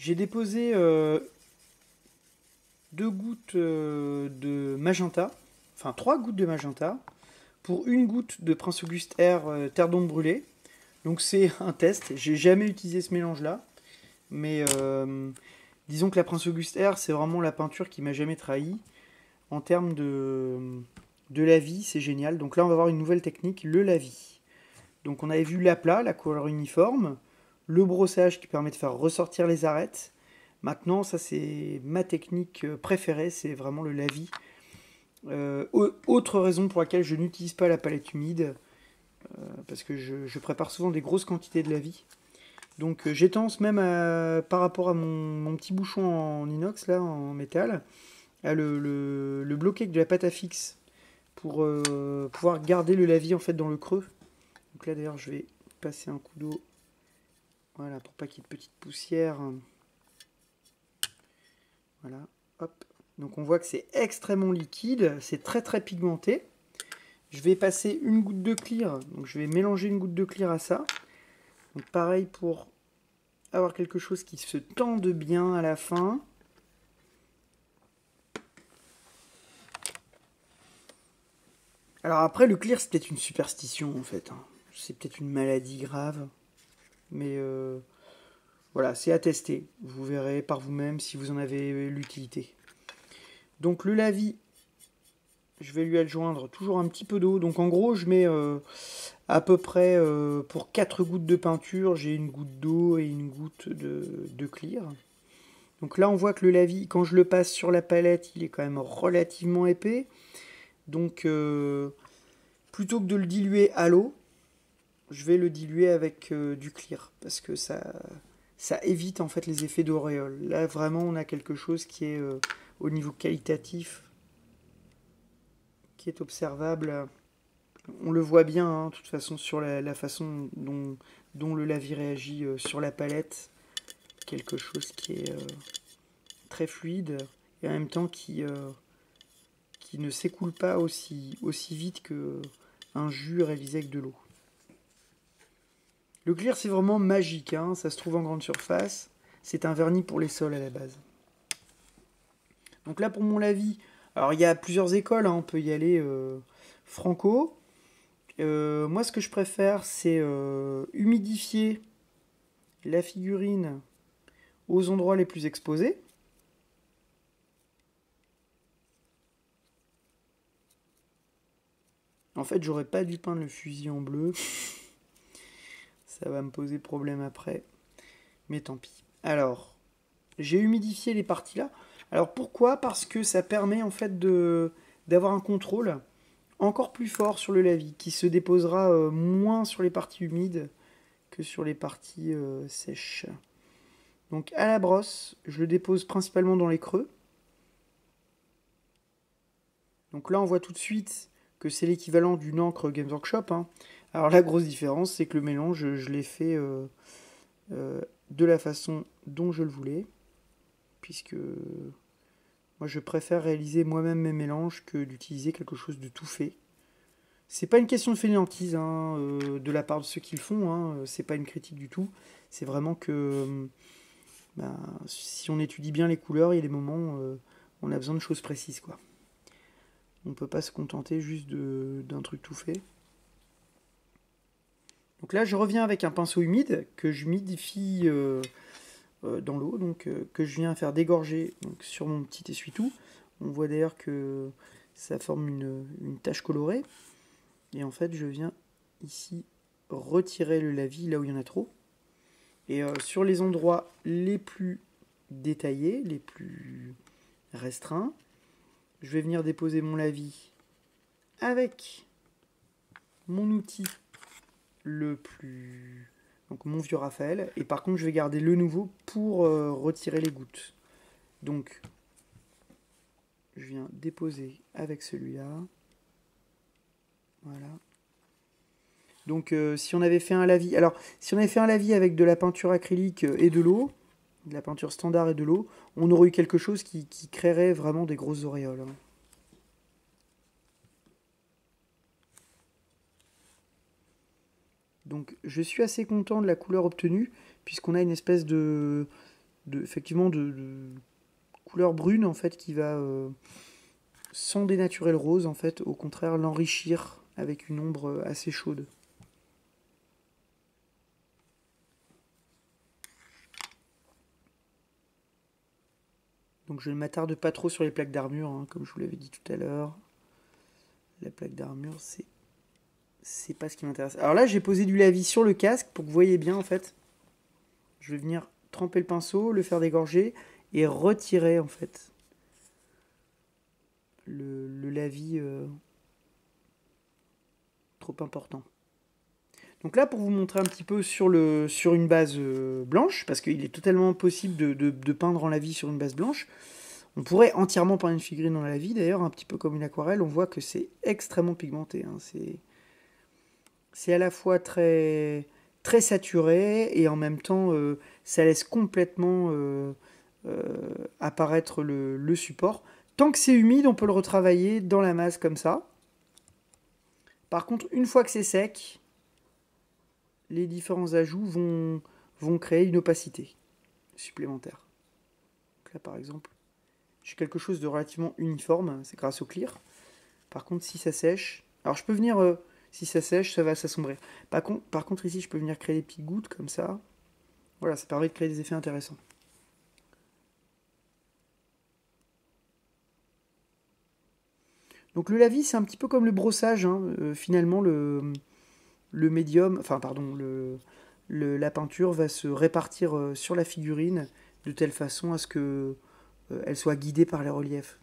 J'ai déposé 2 gouttes de magenta, enfin 3 gouttes de magenta, pour 1 goutte de Prince Auguste Air Terre d'ombre brûlée. Donc c'est un test, j'ai jamais utilisé ce mélange-là, mais disons que la Prince Auguste Air, c'est vraiment la peinture qui m'a jamais trahi. En termes de lavis, c'est génial. Donc là, on va voir une nouvelle technique, le lavis. Donc on avait vu l'aplat, la couleur uniforme, le brossage qui permet de faire ressortir les arêtes. Maintenant, ça c'est ma technique préférée, c'est vraiment le lavis. Autre raison pour laquelle je n'utilise pas la palette humide, parce que je prépare souvent des grosses quantités de lavis. Donc j'ai tendance même par rapport à mon petit bouchon en inox, là, en métal, à le bloquer avec de la pâte à fixe pour pouvoir garder le lavis en fait dans le creux. Donc là d'ailleurs je vais passer un coup d'eau, voilà, pour pas qu'il y ait de petites poussières. Voilà, hop. Donc on voit que c'est extrêmement liquide, c'est très très pigmenté. Je vais passer 1 goutte de clear, donc je vais mélanger 1 goutte de clear à ça. Donc pareil pour avoir quelque chose qui se tende bien à la fin. Alors après, le clear, c'est peut-être une superstition en fait, hein. C'est peut-être une maladie grave. Mais voilà, c'est à tester. Vous verrez par vous-même si vous en avez l'utilité. Donc le lavis, je vais lui adjoindre toujours un petit peu d'eau. Donc en gros, je mets à peu près pour 4 gouttes de peinture, j'ai 1 goutte d'eau et 1 goutte de clear. Donc là, on voit que le lavis, quand je le passe sur la palette, il est quand même relativement épais. Donc plutôt que de le diluer à l'eau, je vais le diluer avec du clear parce que ça évite en fait les effets d'auréole. Là, vraiment, on a quelque chose qui est au niveau qualitatif, qui est observable. On le voit bien, hein, de toute façon, sur la façon dont le lavis réagit sur la palette. Quelque chose qui est très fluide et en même temps qui ne s'écoule pas aussi vite qu'un jus réalisé avec de l'eau. Le clear, c'est vraiment magique, hein, ça se trouve en grande surface. C'est un vernis pour les sols à la base. Donc là, pour mon lavis, alors il y a plusieurs écoles, hein, on peut y aller franco. Moi, ce que je préfère, c'est humidifier la figurine aux endroits les plus exposés. En fait, j'aurais pas dû peindre le fusil en bleu. Ça va me poser problème après. Mais tant pis. Alors, j'ai humidifié les parties là. Alors pourquoi? Parce que ça permet en fait d'avoir un contrôle encore plus fort sur le lavis, qui se déposera moins sur les parties humides que sur les parties sèches. Donc à la brosse, je le dépose principalement dans les creux. Donc là, on voit tout de suite que c'est l'équivalent d'une encre Games Workshop, hein. Alors la grosse différence, c'est que le mélange, je l'ai fait de la façon dont je le voulais, puisque moi je préfère réaliser moi-même mes mélanges que d'utiliser quelque chose de tout fait. C'est pas une question de fainéantise, hein, de la part de ceux qui le font, hein, c'est pas une critique du tout. C'est vraiment que ben, si on étudie bien les couleurs, il y a des moments où on a besoin de choses précises, quoi. On ne peut pas se contenter juste d'un truc tout fait. Donc là, je reviens avec un pinceau humide que je humidifie dans l'eau, donc que je viens faire dégorger donc, sur mon petit essuie-tout. On voit d'ailleurs que ça forme une tache colorée. Et en fait, je viens ici retirer le lavis là où il y en a trop. Et sur les endroits les plus détaillés, les plus restreints, je vais venir déposer mon lavis avec mon outil le plus... Donc mon vieux Raphaël. Et par contre, je vais garder le nouveau pour retirer les gouttes. Donc, je viens déposer avec celui-là. Voilà. Donc si on avait fait un lavis... Alors, si on avait fait un lavis avec de la peinture acrylique et de l'eau, de la peinture standard et de l'eau, on aurait eu quelque chose qui créerait vraiment des grosses auréoles, hein. Donc je suis assez content de la couleur obtenue, puisqu'on a une espèce de effectivement de couleur brune en fait qui va sans dénaturer le rose en fait, au contraire l'enrichir avec une ombre assez chaude. Donc je ne m'attarde pas trop sur les plaques d'armure, hein, comme je vous l'avais dit tout à l'heure. La plaque d'armure, c'est pas ce qui m'intéresse. Alors là, j'ai posé du lavis sur le casque pour que vous voyez bien en fait. Je vais venir tremper le pinceau, le faire dégorger et retirer en fait le lavis trop important. Donc là, pour vous montrer un petit peu sur une base blanche, parce qu'il est totalement possible de peindre en lavis sur une base blanche, on pourrait entièrement peindre une figurine en lavis, d'ailleurs, un petit peu comme une aquarelle, on voit que c'est extrêmement pigmenté. Hein, c'est à la fois très, très saturé, et en même temps, ça laisse complètement apparaître le support. Tant que c'est humide, on peut le retravailler dans la masse comme ça. Par contre, une fois que c'est sec, les différents ajouts vont créer une opacité supplémentaire. Donc là, par exemple, j'ai quelque chose de relativement uniforme, c'est grâce au clear. Par contre, si ça sèche... Alors, je peux venir... si ça sèche, ça va s'assombrir. Par contre, ici, je peux venir créer des petites gouttes, comme ça. Voilà, ça permet de créer des effets intéressants. Donc, le lavis, c'est un petit peu comme le brossage, hein. Finalement, le médium... Enfin, pardon, la peinture va se répartir sur la figurine de telle façon à ce que elle soit guidée par les reliefs.